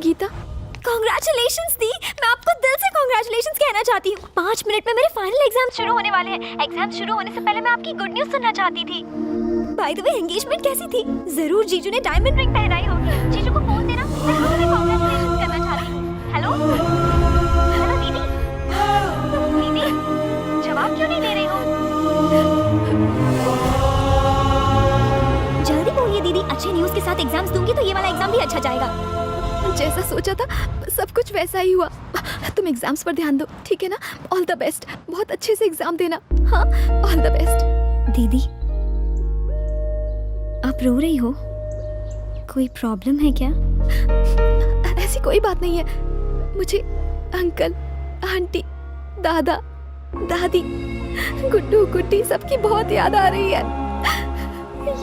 Gita, congratulations दी, मैं आपको दिल से कॉन्ग्रेचुलेशंस कहना चाहती हूँ। 5 मिनट में मेरे फाइनल एग्जाम शुरू होने वाले हैं। एग्जाम शुरू होने से पहले मैं आपकी गुड न्यूज सुनना चाहती थी। बाय द वे, एंगेजमेंट कैसी थी? जरूर जीजू ने डायमंड रिंग पहनाई होगी। जीजू को फोन देना, मैं आपसे कॉन्ग्रेचुलेशंस करना चाहती हूँ। हेलो हेलो दीदी, दीदी जवाब क्यों नहीं दे रही हो? जल्दी बोलिए दीदी, अच्छे न्यूज के साथ एग्जाम्स दूंगी तो ये वाला एग्जाम भी अच्छा जाएगा। जैसा सोचा था सब कुछ वैसा ही हुआ। तुम एग्जाम्स पर ध्यान दो, ठीक है ना? ऑल द बेस्ट, बहुत अच्छे से एग्जाम देना। हाँ, ऑल द बेस्ट। दीदी आप रो रही हो, कोई प्रॉब्लम है क्या? ऐसी कोई बात नहीं है। मुझे अंकल, आंटी, दादा, दादी, गुड्डू, गुड्डी सबकी बहुत याद आ रही है।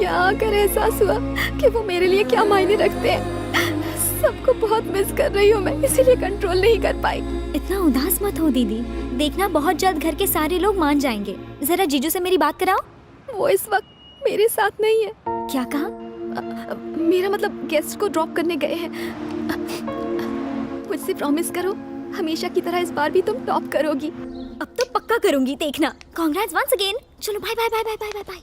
यहाँ आकर एहसास हुआ कि वो मेरे लिए क्या मायने रखते हैं। सबको बहुत मिस कर रही हूँ मैं, इसीलिए कंट्रोल नहीं कर पाई। इतना उदास मत हो दीदी, देखना बहुत जल्द घर के सारे लोग मान जाएंगे। जरा जीजू से मेरी बात कराओ। वो इस वक्त मेरे साथ नहीं है। क्या कहा? मेरा मतलब गेस्ट को ड्रॉप करने गए हैं। मुझसे प्रॉमिस करो, हमेशा की तरह इस बार भी तुम टॉप करोगी। अब तो पक्का करूंगी, देखना। Congrats once again. चलो bye bye bye bye bye bye bye.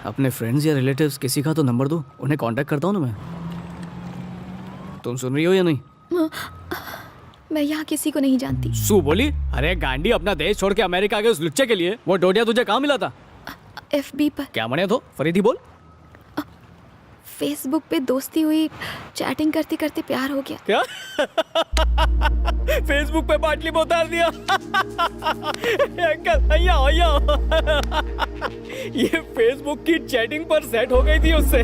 अपने फ्रेंड्स या रिलेटिव्स किसी का तो नंबर दो, उन्हें कांटेक्ट करता हूँ ना मैं। तुम सुन रही हो या नहीं? मैं यहाँ किसी को नहीं जानती। सू बोली, अरे गांडी, अपना देश छोड़ के अमेरिका गए उस लुच्चे के लिए। वो डोडिया तुझे कहाँ मिला था? FB पर। क्या बने तो? फरीदी बोल। फेसबुक पे दोस्ती हुई, चैटिंग करते करते प्यार हो गया। क्या? फेसबुक पे बाटली में उतार दिया? अंकल ये फेसबुक की चैटिंग पर सेट हो गई थी उससे।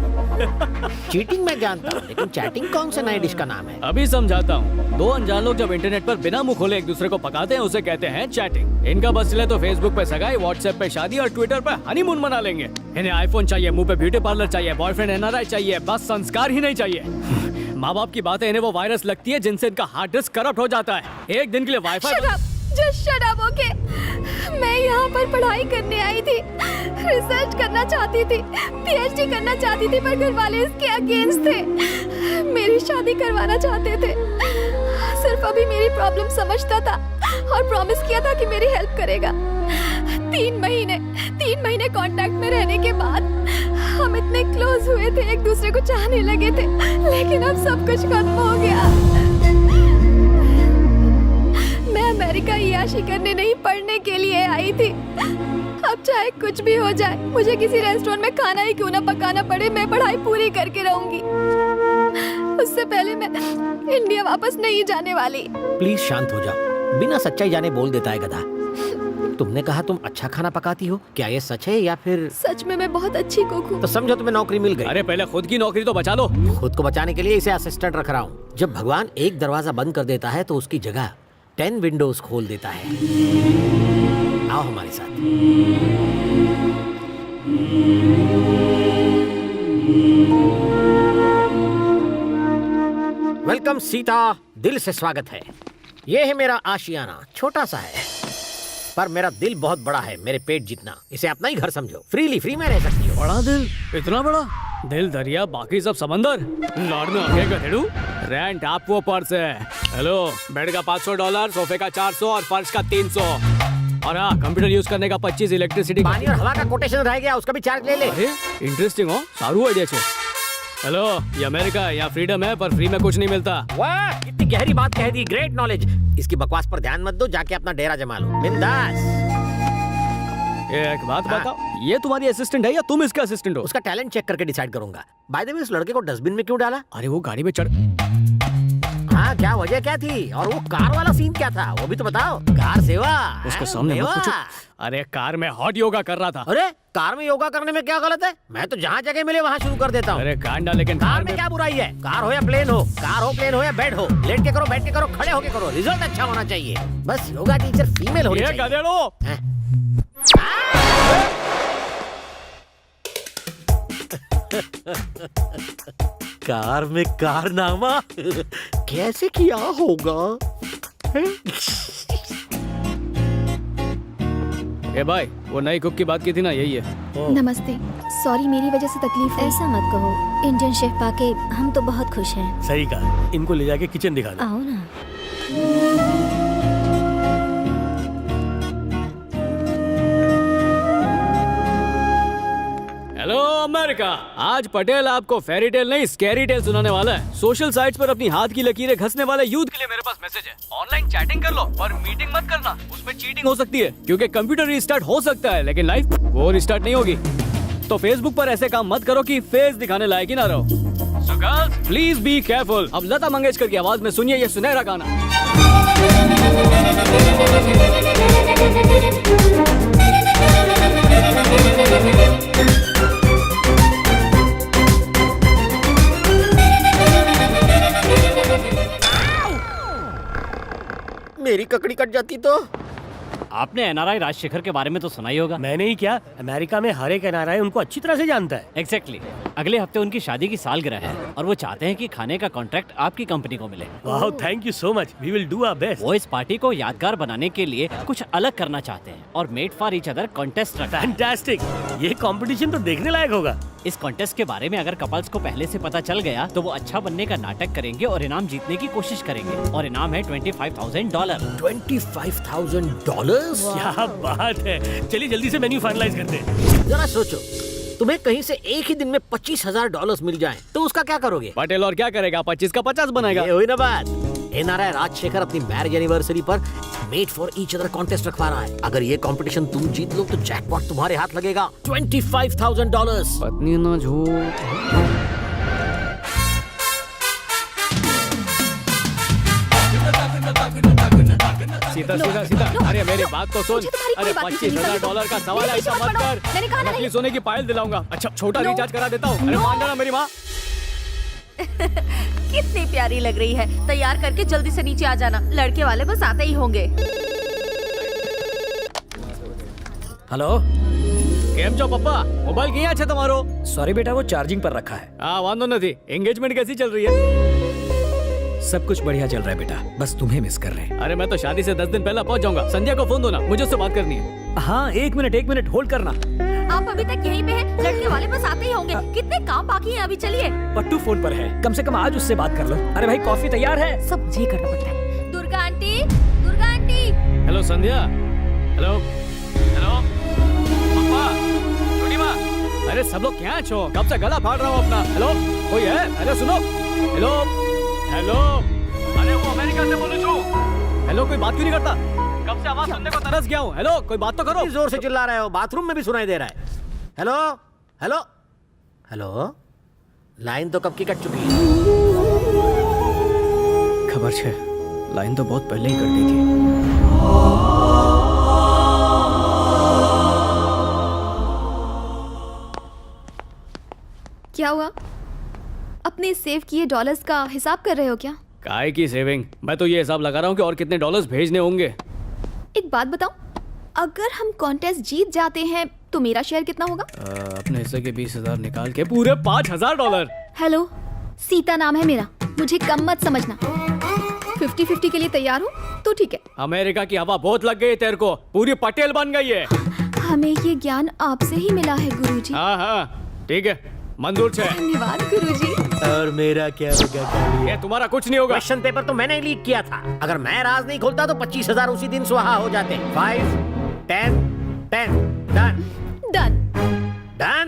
चीटिंग मैं जानता हूँ, लेकिन चैटिंग कौन से नए डिश का नाम है? अभी समझाता हूँ। दो अनजान लोग जब इंटरनेट पर बिना मुंह खोले एक दूसरे को पकाते हैं, उसे कहते हैं चैटिंग। इनका बस चले तो फेसबुक पे सगाई, व्हाट्सएप पे शादी और ट्विटर पे हनीमून मना लेंगे। इन्हें आईफोन चाहिए, मुंह पे ब्यूटी पार्लर चाहिए, बॉयफ्रेंड NRI चाहिए, बस संस्कार ही नहीं चाहिए। माँ बाप की बातें इन्हें वो वायरस लगती है जिनसे इनका हार्ड डिस्क करप्ट हो जाता है। एक दिन के लिए wifi. Just shut up, okay? मैं यहाँ पर पढ़ाई करने आई थी, रिसर्च करना चाहती थी, PhD करना चाहती थी, पर घर वाले इसके अगेंस्ट थे। मेरी शादी करवाना चाहते थे। सिर्फ अभी मेरी प्रॉब्लम समझता था और प्रॉमिस किया था कि मेरी हेल्प करेगा। 3 महीने कांटेक्ट में रहने के बाद हम इतने क्लोज हुए थे, एक दूसरे को चाहने लगे थे, लेकिन अब सब कुछ खत्म हो गया। मैं अमेरिका याशी करने नहीं, पढ़ने के लिए आई थी। अब चाहे कुछ भी हो जाए, मुझे किसी रेस्टोरेंट में खाना ही क्यों ना पकाना पड़े, मैं पढ़ाई पूरी करके रहूंगी। उससे पहले मैं इंडिया वापस नहीं जाने वाली। प्लीज शांत हो जाओ, बिना सच्चाई जाने बोल देता है गधा। तुमने कहा तुम अच्छा खाना पकाती हो, क्या ये सच है या फिर? सच में मैं बहुत अच्छी कुक हूँ। तो समझो तुम्हें नौकरी मिल गई। अरे पहले खुद की नौकरी तो बचा लो। खुद को बचाने के लिए इसे असिस्टेंट रख रहा हूँ। जब भगवान एक दरवाजा बंद कर देता है तो उसकी जगह 10 विंडोज खोल देता है। आओ हमारे साथ। वेलकम सीता, दिल से स्वागत है। ये है मेरा आशियाना, छोटा सा है पर मेरा दिल बहुत बड़ा है, मेरे पेट जितना। इसे अपना ही घर समझो, फ्री में रह सकती हो। बड़ा दिल? इतना बड़ा दिल? दरिया, बाकी सब समंदर। लड़ने आगे गधेड़ू। रेंट आपको पर से। हेलो, बेड का $500, सोफे का 400 और फर्श का 300। और हाँ, कंप्यूटर यूज करने का 25, इलेक्ट्रिसिटी, पानी और हवा का कोटेशन रह गया, उसका भी चार्ज ले ले। अरे इंटरेस्टिंग हो, सारू आइडिया छे। हेलो, ये अमेरिका है, यहाँ फ्रीडम है पर फ्री में कुछ नहीं मिलता। वाह, कितनी गहरी बात कह दी, ग्रेट नॉलेज। इसकी बकवास पर ध्यान मत दो, जाके अपना डेरा जमा लो, बिंदास। एक बात बताओ, ये तुम्हारी असिस्टेंट है या तुम इसका असिस्टेंट हो? उसका टैलेंट चेक करके डिसाइड करूंगा। बाय द वे, इस लड़के को डस्टबिन में क्यों डाला? अरे वो गाड़ी में चढ़। हाँ हाँ, क्या वजह क्या थी और वो कार वाला सीन क्या था वो भी तो बताओ। कार सेवा उसके सामने मत सेवा। पूछो। अरे कार में हॉट योगा कर रहा था। अरे कार में योगा करने में क्या गलत है? मैं तो जहाँ जगह मिले वहाँ शुरू कर देता हूँ। अरे गांडा, लेकिन कार में क्या बुराई है? कार हो या प्लेन हो, कार हो प्लेन हो या बेड हो, लेट के करो, बैठ के करो, खड़े होके करो, रिजल्ट अच्छा होना चाहिए। बस योगा टीचर फीमेल होनी ये चाहिए। गधेड़ो। हैं? कार में कारनामा कैसे किया होगा? ए भाई, वो नई कुक की बात की थी ना, यही है। नमस्ते, सॉरी मेरी वजह से तकलीफ है। ऐसा मत कहो, इंडियन शेफ पाके हम तो बहुत खुश हैं। सही कहा, इनको ले जाके किचन दिखा दो। आओ ना। हेलो अमेरिका, आज पटेल आपको फेरी टेल नहीं स्कैरी टेल सुनाने वाला है। सोशल साइट्स पर अपनी हाथ की लकीरें घसने वाले यूथ के लिए मेरे पास मैसेज है। ऑनलाइन चैटिंग कर लो पर मीटिंग मत करना, उसमें चीटिंग हो सकती है। क्योंकि कंप्यूटर रिस्टार्ट हो सकता है लेकिन लाइफ वो रिस्टार्ट नहीं होगी। तो फेसबुक पर ऐसे काम मत करो कि फेस दिखाने लायक ही ना रहो। So girls please be careful. अब लता मंगेशकर की आवाज में सुनिए ये सुनहरा गाना। मेरी ककड़ी कट जाती तो। आपने एनआरआई राजशेखर के बारे में तो सुना ही होगा। मैंने ही क्या, अमेरिका में हर एक एनआरआई उनको अच्छी तरह से जानता है। एग्जैक्टली अगले हफ्ते उनकी शादी की सालगिरह है और वो चाहते हैं कि खाने का कॉन्ट्रैक्ट आपकी कंपनी को मिले। वाह, thank you so much, we will do our best. वो इस पार्टी को यादगार बनाने के लिए कुछ अलग करना चाहते हैं और made for each other contest रखा है। फैंटास्टिक, ये कंपटीशन तो देखने लायक होगा। इस कॉन्टेस्ट के बारे में अगर कपल्स को पहले से पता चल गया तो वो अच्छा बनने का नाटक करेंगे और इनाम जीतने की कोशिश करेंगे और इनाम है $25,000। $25,000? क्या बात है, चलिए जल्दी से मेन्यू फाइनलाइज करते हैं। जरा सोचो, तुम्हें कहीं से एक ही दिन में $25,000 मिल जाएं, तो उसका क्या करोगे? पटेल और क्या करेगा, 25 का 50 बनाएगा। ये हुई ना बात। एनआरआई राजशेखर अपनी मैरिज एनिवर्सरी पर made for each other contest रखवा रहा है। अगर ये कंपटीशन तुम जीत लो तो जैकपॉट तुम्हारे हाथ लगेगा, $25,000। पत्नी ना झूठ। सीता सीता सीता, अरे मेरी बात तो सुन। मुझे तुम्हारी कोई अरे बात नहीं सुननी $25,000 का सवाल है, मेरी ऐसा बात मत पढ़ो। कर। मैंने कहा ना नकली नहीं। सोने की पायल दिलाऊंगा। अच्छा छोटा No. रिचार्ज करा देता हूँ। अरे मान लेना मेरी माँ। कितनी प्यारी लग रही है। तैयार करके जल्दी से नीचे आ जाना, लड़के वाले बस आते ही होंगे। हेलो, કેમ છો પપ્પા? મોબાઈલ ક્યાં છે તમારો? सॉरी बेटा, वो चार्जिंग पर रखा है। हाँ वांधो નથી। एंगेजमेंट कैसी चल रही है? सब कुछ बढ़िया चल रहा है बेटा, बस तुम्हें मिस कर रहे हैं। अरे मैं तो शादी से 10 दिन पहले पहुंच जाऊंगा। संध्या को फोन दो ना, मुझे उससे बात करनी है। हाँ, एक मिनट होल्ड करना। आप अभी तक यहीं पे हैं? लड़के वाले बस आते ही होंगे। कितने काम बाकी हैं अभी, चलिए। पट्टू फोन पर है, कम से कम आज उससे बात कर लो। अरे भाई कॉफी तैयार है। सब मुझे करना पड़ता है। Durga aunty, Durga aunty. Hello Sandhya. Hello hello पप्पा, छोटी माँ। अरे सब लोग क्या छो? कब से गला फाड़ रहा हूँ अपना। हेलो कोई है? अरे सुनो। हेलो हेलो, अरे वो अमेरिका से बोलूं छू। हेलो कोई बात क्यों नहीं करता? कब से आवाज सुनने को तरस गया हूँ। हेलो कोई बात तो करो। इतनी जोर से चिल्ला रहे हो, बाथरूम में भी सुनाई दे रहा है। हेलो हेलो हेलो, लाइन तो कब की कट चुकी है। खबर छे, लाइन तो बहुत पहले ही कट गई थी। क्या हुआ? अपने सेव किए डॉलर्स का हिसाब कर रहे हो क्या? काय की सेविंग? मैं तो ये हिसाब लगा रहा हूँ कि और कितने डॉलर्स भेजने होंगे। एक बात बताओ, अगर हम कॉन्टेस्ट जीत जाते हैं तो मेरा शेयर कितना होगा? अपने हिस्से के 20,000 निकाल के पूरे $5,000। हेलो, सीता नाम है मेरा, मुझे कम मत समझना। 50-50 के लिए तैयार हो तो ठीक है। अमेरिका की हवा बहुत लग गई तेरे को, पूरी पटेल बन गई है। हमें ये ज्ञान आपसे ही मिला है गुरुजी। हाँ हाँ ठीक है, मंजूर छे। धन्यवाद गुरुजी। और मेरा क्या होगा? ये तुम्हारा कुछ नहीं होगा। क्वेश्चन पेपर तो मैंने लीक किया था। अगर मैं राज नहीं खोलता तो 25,000 उसी दिन स्वाहा हो जाते। 5 10 10 डन डन। डन।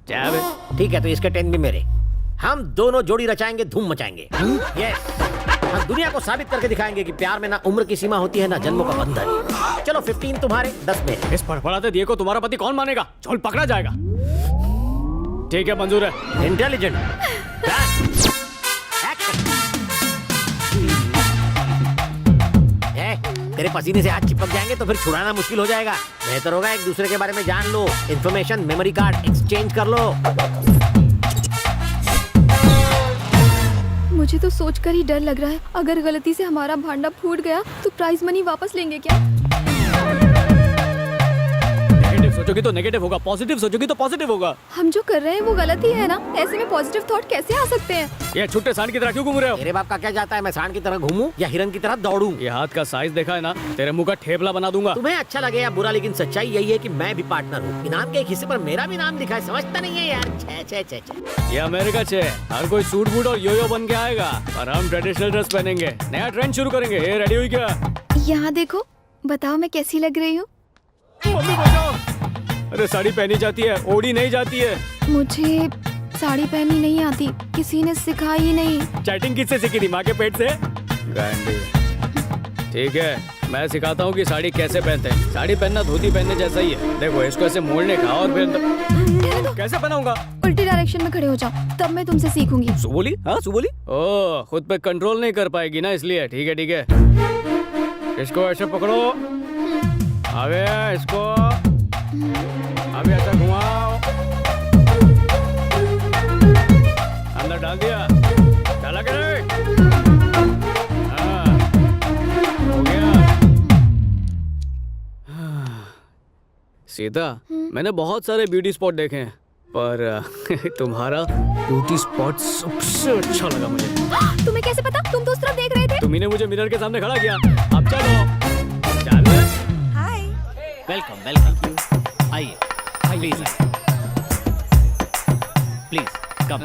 क्या बे? ठीक है, तो इसके 10 भी मेरे। हम दोनों जोड़ी रचाएंगे, धूम मचाएंगे। यस, हम दुनिया को साबित करके दिखाएंगे कि प्यार में ना उम्र की सीमा होती है ना जन्मों का बंधन। चलो 15 तुम्हारे, 10 मेरे। इस फड़फड़ाते दिए को तुम्हारा पति कौन मानेगा? चोल पकड़ा जाएगा। ठीक है मंजूर है। इंटेलिजेंट। डन। एक्शन। तेरे पसीने से हाथ चिपक जाएंगे तो फिर छुड़ाना मुश्किल हो जाएगा। बेहतर होगा एक दूसरे के बारे में जान लो, इन्फॉर्मेशन मेमोरी कार्ड एक्सचेंज कर लो। मुझे तो सोचकर ही डर लग रहा है, अगर गलती से हमारा भांडा फूट गया तो प्राइज मनी वापस लेंगे क्या? नेगेटिव सोचोगी तो नेगेटिव होगा, पॉजिटिव सोचोगी तो पॉजिटिव होगा। हम जो कर रहे हैं वो गलत ही है ना, ऐसे में पॉजिटिव थॉट कैसे आ सकते हैं? ये छुट्टे सांड की तरह क्यों घूम रहे हो? तेरे बाप का क्या जाता है मैं सांड की तरह घूमूं या हिरन की तरह दौड़ूं? ये हाथ का साइज देखा है ना, तेरे मुंह का ठेपला बना दूंगा। तुम्हें अच्छा लगे या बुरा, लेकिन सच्चाई यही है कि मैं भी पार्टनर हूँ। इनाम के एक हिस्से पर मेरा भी नाम लिखा है, समझता नहीं है यार। छे छे छे छे। ये अमेरिका छे, हर कोई सूट बूट और योयो बन के आएगा और हम ट्रेडिशनल ड्रेस पहनेंगे, नया ट्रेंड शुरू करेंगे। ये रेडी हुई क्या? यहाँ देखो, बताओ मैं कैसी लग रही हूँ? मम्मी बचाओ! अरे साड़ी पहनी जाती है, ओढ़ी नहीं जाती है। मुझे साड़ी पहननी नहीं आती, किसी ने सिखाई ही नहीं। चैटिंग किससे सीखी थी, माँ के पेट से? गांडी। ठीक है, मैं सिखाता हूँ कि साड़ी कैसे पहनते हैं। साड़ी पहनना धोती पहनने जैसा ही है। देखो इसको ऐसे मोड़ने का और फिर रहने दो। कैसे पहनाऊंगा? उल्टी डायरेक्शन में खड़े हो जाओ, तब मैं तुमसे सीखूंगी। सुबोली? हाँ सुबोली? ओ, खुद पे कंट्रोल नहीं कर पाएगी ना, इसलिए। ठीक है ठीक है, इसको ऐसे पकड़ो, आगे इसको अभी ऐसा घुमाओ, अंदर डाल दिया, डाला के नहीं? हाँ, हो गया। सीता, मैंने बहुत सारे ब्यूटी स्पॉट देखे हैं, पर तुम्हारा ब्यूटी स्पॉट सबसे अच्छा लगा मुझे। तुम्हें कैसे पता? तुम तो उस तरफ देख रहे थे। तुम्ही ने मुझे मिरर के सामने खड़ा किया। अब चलो, चलो। वेलकम वेलकम, आइए प्लीज प्लीज कम।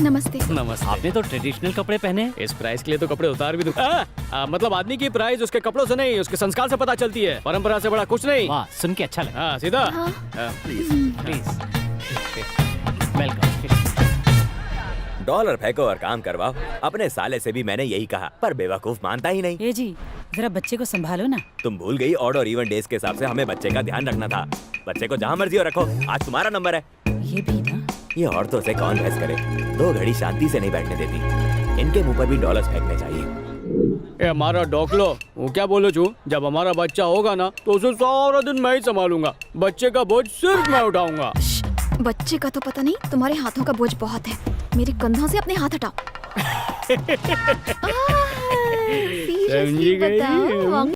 नमस्ते। नमस्ते। आपने तो ट्रेडिशनल कपड़े पहने हैं। इस प्राइस के लिए तो कपड़े उतार भी दूं। मतलब आदमी की प्राइस उसके कपड़ों से नहीं, उसके संस्कार से पता चलती है। परंपरा से बड़ा कुछ नहीं। वाह, सुन के अच्छा लगा। हाँ सीधा। Please welcome. डॉलर फेंको और काम करवाओ। अपने साले से भी मैंने यही कहा, पर बेवकूफ मानता ही नहीं। ये जी, जरा बच्चे को संभालो ना। तुम भूल गई, ऑड और इवन डेज के हिसाब से हमें बच्चे का ध्यान रखना था। बच्चे को जहाँ मर्जी हो रखो, आज तुम्हारा नंबर है। ये भी ना। ये औरतों से कौन बहस करे, 2 घड़ी शांति से नहीं बैठने देती। इनके मुंह पर भी डॉलर्स फेंकने चाहिए। ए हमारा डॉकलो, वो क्या बोलो छू, जब हमारा बच्चा होगा ना तो उसे सारा दिन मैं ही संभालूंगा। बच्चे का बोझ सिर्फ मैं उठाऊंगा। बच्चे का तो पता नहीं, तुम्हारे हाथों का बोझ बहुत है। मेरे कंधों से अपने हाथ हटाओ। समझी गई? बताओ।